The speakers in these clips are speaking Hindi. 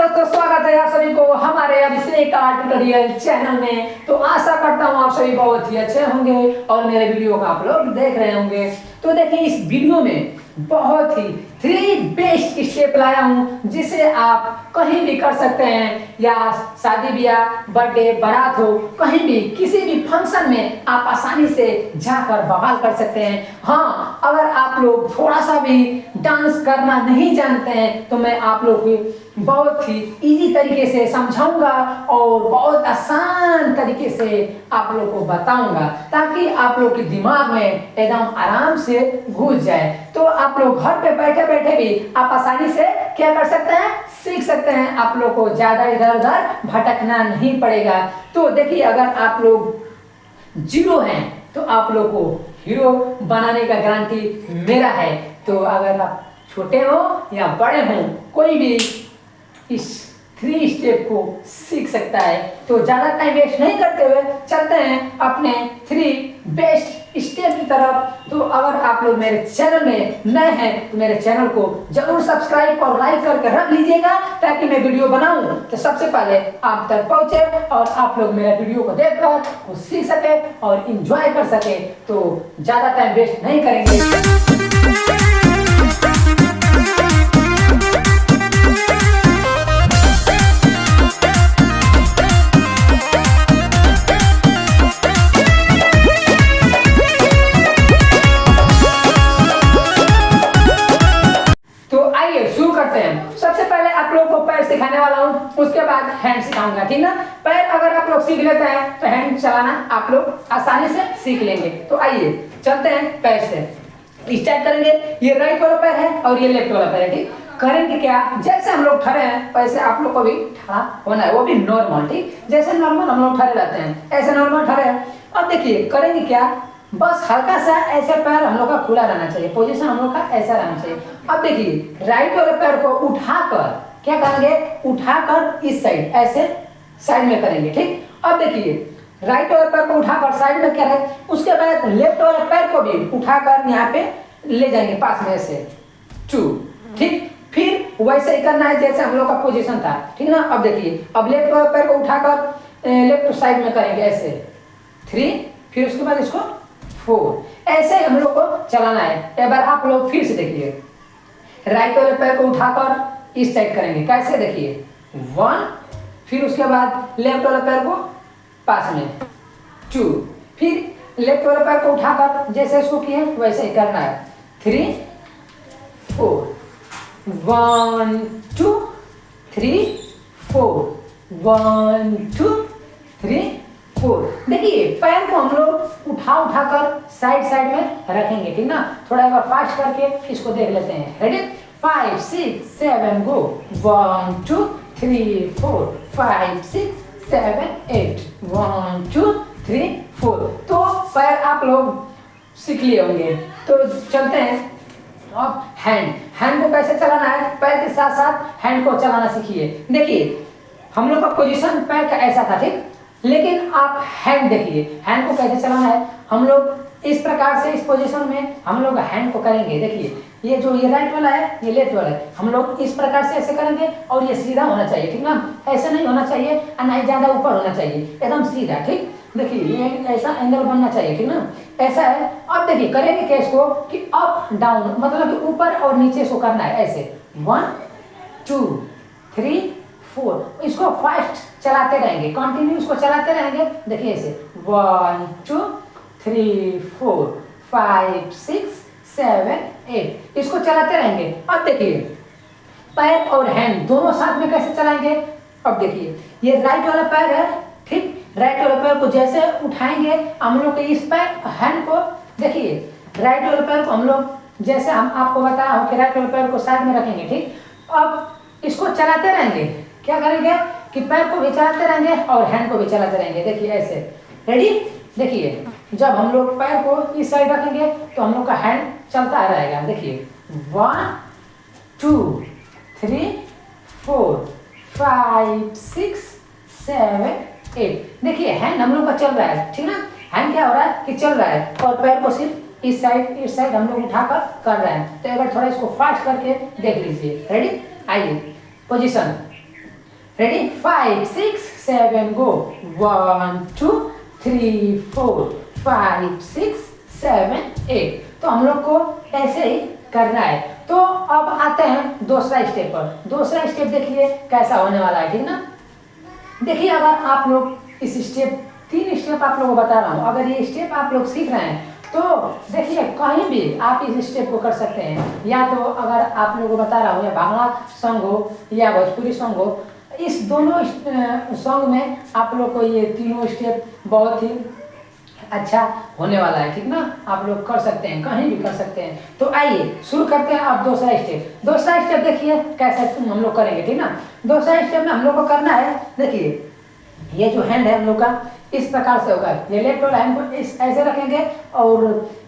दोस्तों, स्वागत है आप सभी को हमारे अभिषेक आर्ट ट्यूटोरियल चैनल में। तो आशा करता हूँ आप सभी बहुत ही अच्छे होंगे और मेरे वीडियो को आप लोग देख रहे होंगे। तो देखिए, इस वीडियो में बहुत ही 3 बेस्ट स्टेप लाया हूँ जिसे आप कहीं भी कर सकते हैं, या शादी ब्याह, बर्थडे, बारात हो, कहीं भी किसी भी फंक्शन में आप आसानी से जाकर बवाल कर सकते हैं। हाँ, अगर आप लोग थोड़ा सा भी डांस करना नहीं जानते हैं तो मैं आप लोग को बहुत ही इजी तरीके से समझाऊंगा और बहुत आसान तरीके से आप लोग को बताऊंगा, ताकि आप लोग के दिमाग में एकदम आराम से घुस जाए। तो आप लोग घर पे बैठे बैठे भी आप आसानी से क्या कर सकते हैं, सीख सकते हैं। आप लोग को ज्यादा इधर उधर भटकना नहीं पड़ेगा। तो देखिए, अगर आप लोग जीरो हैं तो आप लोग को हीरो बनाने का गारंटी मेरा है। तो अगर आप छोटे हो या बड़े हो, कोई भी इस 3 स्टेप को सीख सकता है। तो ज्यादा टाइम वेस्ट नहीं करते हुए चलते हैं अपने 3 बेस्ट स्टेप की तरफ। तो अगर आप लोग मेरे चैनल में नए हैं तो मेरे चैनल को जरूर सब्सक्राइब और लाइक करके रख लीजिएगा, ताकि मैं वीडियो बनाऊं तो सबसे पहले आप तक पहुंचे और आप लोग मेरे वीडियो को देखकर कुछ सीख सके और इंजॉय कर सके। तो ज्यादा टाइम वेस्ट नहीं करेंगे। सबसे पहले आप लोग को पैर सिखाने वाला हूँ, उसके बाद हैंड सिखाऊंगा, ठीक ना। पैर अगर आप लोग सीख लेते हैं तो हैंड चलाना आप लोग आसानी से सीख लेंगे। तो आइए चलते हैं पैर से स्टार्ट करेंगे। ये राइट वाला पैर है और ये लेफ्ट वाला पैर है, ठीक। करेंगे क्या, जैसे हम लोग खड़े हैं वैसे आप लोग को भी खड़ा होना है, वो भी नॉर्मल, ठीक। जैसे नॉर्मल हम लोग खड़े रहते हैं ऐसे नॉर्मल खड़े हैं। अब देखिए करेंगे क्या, बस हल्का सा ऐसे पैर हम लोग का खुला रहना चाहिए, पोजीशन हम लोग का ऐसा रहना चाहिए। अब देखिए राइट वाले पैर को उठाकर क्या करेंगे, उठाकर इस साइड ऐसे साइड में करेंगे, ठीक। अब देखिए राइट वाले पैर को उठाकर साइड में करें, उसके बाद लेफ्ट वाले पैर को भी उठाकर यहाँ पे ले जाएंगे पास में ऐसे 2, ठीक। फिर वैसे ही करना है जैसे हम लोग का पोजीशन था, ठीक ना। अब देखिए, अब लेफ्ट वाले पैर को उठाकर लेफ्ट साइड में करेंगे ऐसे 3, फिर उसके बाद इसको 4, ऐसे हम लोग को चलाना है। एक बार आप लोग फिर से देखिए, राइट वाले पैर को उठाकर इस साइड करेंगे, कैसे देखिए 1, फिर उसके बाद लेफ्ट वाले पैर को पास में 2, फिर लेफ्ट वाले पैर को उठाकर जैसे इसको किए वैसे ही करना है 3, 4, 1 2 3 4, 1 2 3 4। देखिए पैर को हम लोग उठाकर साइड साइड में रखेंगे, ठीक ना। थोड़ा एक बार फास्ट करके इसको देख लेते हैं। रेडी, 5 6 7 गो, 1 2 3 4 5 6 7 8, 1 2 3 4। तो पैर आप लोग सीख लिए होंगे। तो चलते हैं अब हैंड को कैसे चलाना है, पैर के साथ साथ हैंड को चलाना सीखिए। देखिए हम लोग का पोजीशन पैर का ऐसा था, ठीक, लेकिन आप हैंड देखिए, हैंड को कैसे चलाना है। हम लोग इस प्रकार से इस पोजीशन में हम लोग हैंड को करेंगे। देखिए ये जो ये राइट वाला है, ये लेफ्ट वाला है, हम लोग इस प्रकार से ऐसे करेंगे और ये सीधा होना चाहिए, ठीक ना। ऐसे नहीं होना चाहिए और ना ही ज्यादा ऊपर होना चाहिए, एकदम सीधा, ठीक। देखिए ये ऐसा एंगल बनना चाहिए, ठीक ना, ऐसा है। अब देखिए करेंगे क्या इसको कि अप डाउन, मतलब कि ऊपर और नीचे इसको करना है ऐसे 1 2 3 4। इसको फास्ट चलाते रहेंगे, कंटिन्यू इसको चलाते रहेंगे। देखिए ऐसे 1 2 3 4 5 6 7 8, इसको चलाते रहेंगे। अब देखिए पैर और हैंड दोनों साथ में कैसे चलाएंगे। अब देखिए ये राइट वाला पैर है, ठीक। राइट वाले पैर को जैसे उठाएंगे हम लोग इस पैर हैंड को, देखिए राइट वाले पैर को हम लोग जैसे हम आपको बताया हूँ कि राइट वाले पैर को साइड में रखेंगे, ठीक। अब इसको चलाते रहेंगे, क्या करेंगे कि पैर को भी चलाते रहेंगे और हैंड को भी चलाते रहेंगे। देखिए ऐसे, रेडी। देखिए जब हम लोग पैर को इस साइड रखेंगे तो हम लोग का हैंड चलता रहेगा। देखिए 1 2 3 4 5 6 7 8। देखिए हैंड हम लोग का चल रहा है, ठीक ना। हैंड क्या हो रहा है कि चल रहा है और पैर को सिर्फ इस साइड हम लोग उठाकर कर रहे हैं। तो एक बार थोड़ा इसको फास्ट करके देख लीजिए। रेडी, आइए पोजीशन रेडी 5 6 7 गो 1 2 3 4 5 6 7 8। तो हम लोग को ऐसे ही करना है। तो अब आते हैं दूसरा स्टेप पर। दूसरा स्टेप देखिए कैसा होने वाला है, ठीक ना। देखिए अगर आप लोग इस स्टेप 3 स्टेप आप लोगों को बता रहा हूँ, अगर ये स्टेप आप लोग सीख रहे हैं तो देखिए कहीं भी आप इस स्टेप को कर सकते हैं। या तो अगर आप लोगों को बता रहा हूँ या बांग्ला सॉन्ग हो या भोजपुरी सॉन्ग हो, इस दोनों सॉन्ग में आप लोग को ये तीनों स्टेप बहुत ही अच्छा होने वाला है, ठीक ना। आप लोग कर सकते हैं, कहीं भी कर सकते हैं। तो आइए शुरू करते हैं अब दूसरा स्टेप। दूसरा स्टेप देखिए कैसे हम लोग करेंगे, ठीक ना। दूसरा स्टेप में हम लोग को करना है, देखिए ये जो हैंड है हम लोग का इस प्रकार से होगा। ये लेफ्ट वाला हैंड को इस ऐसे रखेंगे और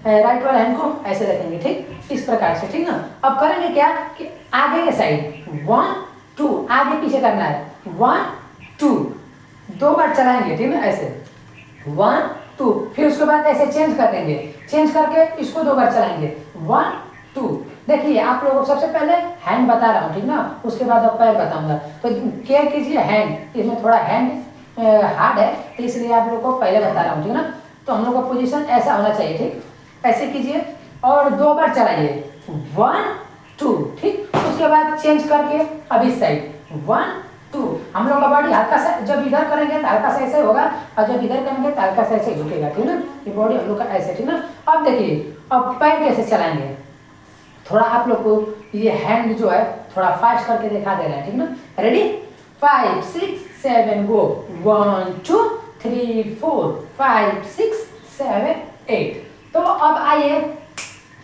राइट वाला हैंड को ऐसे रखेंगे, ठीक इस प्रकार से, ठीक ना। अब करेंगे क्या कि आगे के साइड 1 2 आगे पीछे करना है 1 2 2 बार चलाएंगे, ठीक ना, ऐसे 1 2। फिर उसके बाद ऐसे चेंज कर देंगे, चेंज करके इसको 2 बार चलाएंगे 1 2। देखिए आप लोगों को सबसे पहले हैंड बता रहा हूँ, ठीक ना, उसके बाद अब पैर बताऊंगा। तो केयर कीजिए, हैंड इसमें थोड़ा हैंड हार्ड है तो इसलिए आप लोगों को पहले बता रहा हूँ, ठीक ना। तो हम लोग का पोजीशन ऐसा होना चाहिए, ठीक ऐसे कीजिए और 2 बार चलाइए 1 2, ठीक। उसके बाद चेंज करके अब इस साइड 1 2। हम लोग का बॉडी हल्का सा जब इधर करेंगे तो हल्का सा ऐसे होगा और जब इधर करेंगे तो हल्का सा ऐसे झुकेगा, ठीक ना। ये बॉडी हम लोग का ऐसे, ठीक ना। अब देखिए अब पैर कैसे चलाएंगे, थोड़ा आप लोग को ये हैंड जो है थोड़ा फास्ट करके दिखा दे रहे हैं, ठीक ना। रेडी 5 6 7 गो 1 2 3 4 5 6 7 8। तो अब आइए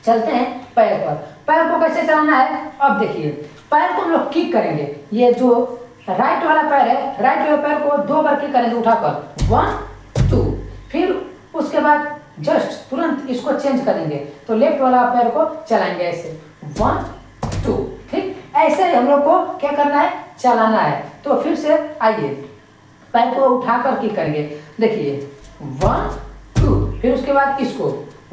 चलते हैं पैर पर। पैर को कैसे चलाना है अब देखिए। पैर को हम लोग किक करेंगे, ये जो राइट वाला पैर है, राइट वाले पैर को 2 बार किक करेंगे उठाकर 1 2। फिर उसके बाद जस्ट तुरंत इसको चेंज करेंगे तो लेफ्ट वाला पैर को चलाएंगे ऐसे 1 2, ठीक ऐसे हम लोग को क्या करना है चलाना है। तो फिर से आइए पैर को उठाकर किक करेंगे, देखिए 1 2। फिर उसके बाद इसको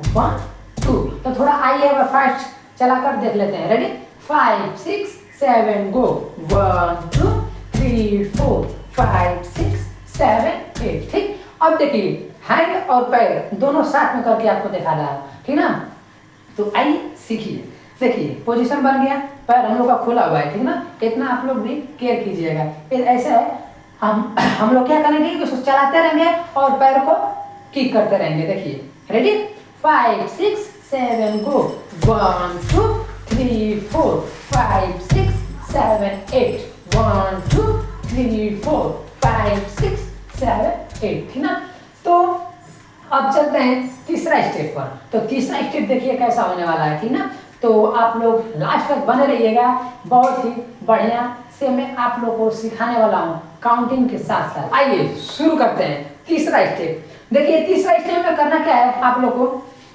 1 2। तो थोड़ा आइए अब फास्ट चलाकर देख लेते हैं। रेडी 5 6 7 गो 1 2 3 4 5 6 7 8, ठीक। अब देखिए हैंड और पैर दोनों साथ में करके आपको दिखा रहा है, ठीक ना। तो आइए सीखिए। देखिए पोजीशन बन गया, पैर हम लोग का खुला हुआ है, ठीक ना। इतना आप लोग भी केयर कीजिएगा। फिर ऐसा है हम लोग क्या करेंगे कि उसको चलाते रहेंगे और पैर को किक करते रहेंगे। देखिए रेडी 5 6 7 गो 1 2 3 4 5 6 7 8 1 2 3 4 5 6 7 8, ठीक ना। तो अब चलते हैं तीसरा स्टेप पर। तो तीसरा स्टेप देखिए कैसा होने वाला है, ठीक ना। तो आप लोग लास्ट तक बने रहिएगा, बहुत ही बढ़िया से मैं आप लोग को सिखाने वाला हूँ काउंटिंग के साथ साथ। आइए शुरू करते हैं तीसरा स्टेप। देखिए तीसरा स्टेप में करना क्या है आप लोग को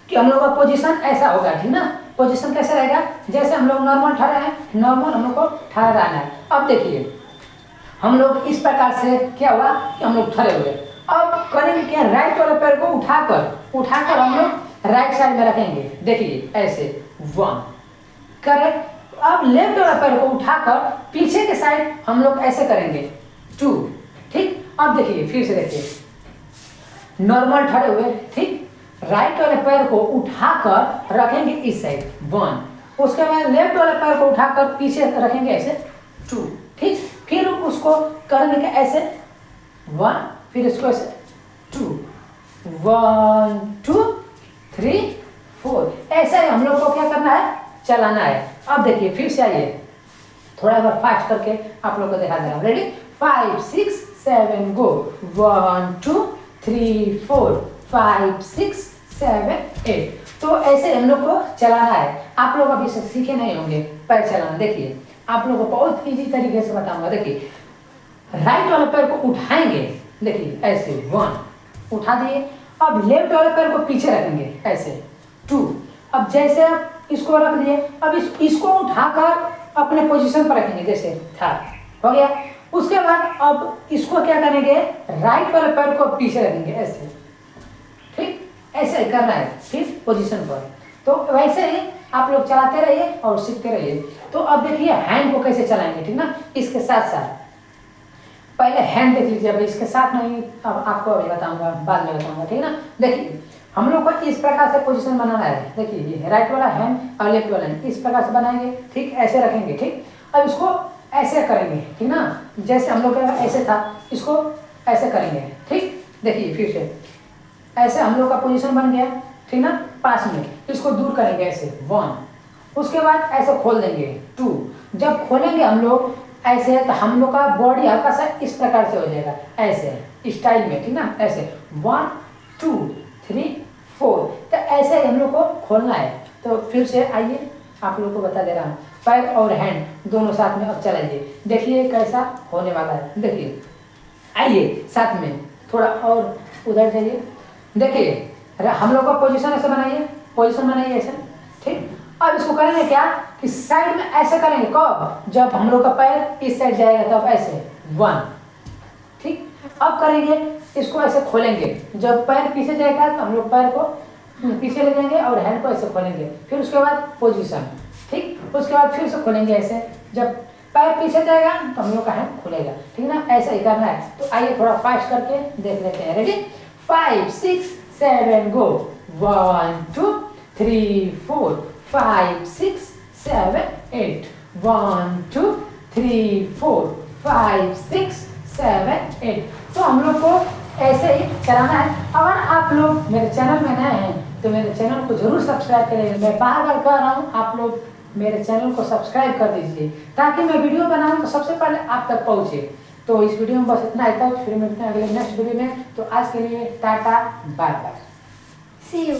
कि हम लोग का पोजीशन ऐसा होगा, ठीक ना। पोजीशन कैसे रहेगा, जैसे हम लोग नॉर्मल ठहरे हैं, नॉर्मल हम लोग को ठहरा रहना है। अब देखिए हम लोग इस प्रकार से क्या हुआ कि हम लोग ठहरे हुए। अब करेंगे क्या, राइट वाले पैर को उठाकर हम लोग राइट साइड में रखेंगे, देखिए ऐसे 1 करेक्ट। अब लेफ्ट वाला पैर को उठाकर पीछे के साइड हम लोग ऐसे करेंगे 2, ठीक। अब देखिए फिर से देखिए नॉर्मल ठहरे हुए, ठीक। राइट वाले पैर को उठाकर रखेंगे इस साइड 1, उसके बाद लेफ्ट वाले पैर को उठाकर पीछे रखेंगे ऐसे 2, ठीक। फिर उसको करेंगे क्या ऐसे 1, फिर इसको ऐसे 2 1 2 3 4। ऐसे ही हम लोग को क्या करना है चलाना है। अब देखिए फिर से आइए थोड़ा बार फास्ट करके आप लोग को दिखा दे रहा हूँ। रेडी 5 6 7 गो 1 2 3 4 5 6 7 8। तो ऐसे हम लोग को चलाना है। आप लोग अभी से सीखे नहीं होंगे पैर चलाना। देखिए आप लोग को बहुत इजी तरीके से बताऊंगा। देखिए राइट वाले पैर को उठाएंगे, देखिए ऐसे 1 उठा दिए। अब लेफ्ट वाले पैर को पीछे रखेंगे ऐसे 2। अब जैसे आप इसको रख दिए, अब इसको उठाकर अपने पोजीशन पर रखेंगे जैसे था, हो गया। उसके बाद अब इसको क्या करेंगे राइट वाले पैर को पीछे रखेंगे ऐसे, ठीक ऐसे करना है फिर पोजीशन पर। तो वैसे ही आप लोग चलाते रहिए और सीखते रहिए। तो अब देखिए हैंड को कैसे चलाएंगे, ठीक ना। इसके साथ साथ पहले हैंड देख लीजिए, अब इसके साथ नहीं, अब आपको अभी बताऊंगा, बाद में बताऊंगा, ठीक है ना। देखिए हम लोग को इस प्रकार से पोजीशन बनाना है। देखिए ये राइट वाला हैंड और लेफ्ट वाला हैंड इस प्रकार से बनाएंगे, ठीक, ऐसे रखेंगे, ठीक। अब इसको ऐसे करेंगे, ठीक ना, जैसे हम लोग का ऐसे था, इसको ऐसे करेंगे, ठीक। देखिए फिर से ऐसे हम लोग का पोजीशन बन गया, ठीक ना। पास में इसको दूर करेंगे ऐसे 1, उसके बाद ऐसे खोल देंगे 2। जब खोलेंगे हम लोग ऐसे, तो हम लोग का बॉडी हल्का सा इस प्रकार से हो जाएगा, ऐसे स्टाइल में, ठीक ना, ऐसे 1 2 3 4। तो ऐसे हम लोग को खोलना है। तो फिर से आइए आप लोग को बता दे रहा हूँ, पैर और हैंड दोनों साथ में अब चलाइए, देखिए कैसा होने वाला है। देखिए आइए साथ में थोड़ा और उधर जाइए। देखिए हम लोग का पोजीशन ऐसे बनाइए, पोजीशन बनाइए ऐसे, ठीक। अब इसको करेंगे क्या कि साइड में ऐसे करेंगे, कब, जब हम लोग का पैर इस साइड जाएगा तब ऐसे 1, ठीक। अब करेंगे इसको ऐसे खोलेंगे, जब पैर पीछे जाएगा तो हम लोग पैर को पीछे ले जाएंगे और हैंड को ऐसे खोलेंगे, फिर उसके बाद पोजीशन, ठीक। उसके बाद फिर से खोलेंगे ऐसे, जब पैर पीछे जाएगा तो हम लोग का हैंड खुलेगा, ठीक ना, ऐसा ही करना है। तो आइए थोड़ा फास्ट करके देख लेते हैं। रेडी, 5 6 7 गो, 1 2 3 4 5 6 7 8, 1 2 3 4 5 6 7 8। तो हम लोग को ऐसे ही चलाना है। अगर आप लोग मेरे चैनल में नए हैं तो मेरे चैनल को जरूर सब्सक्राइब करें। मैं बार बार कह रहा हूँ, आप लोग मेरे चैनल को सब्सक्राइब कर दीजिए, ताकि मैं वीडियो बनाऊँ तो सबसे पहले आप तक पहुँचे। तो इस वीडियो में बस इतना ही था, फिर मिलते हैं अगले नेक्स्ट वीडियो में। तो आज के लिए टाटा, बाय बाय, सी यू।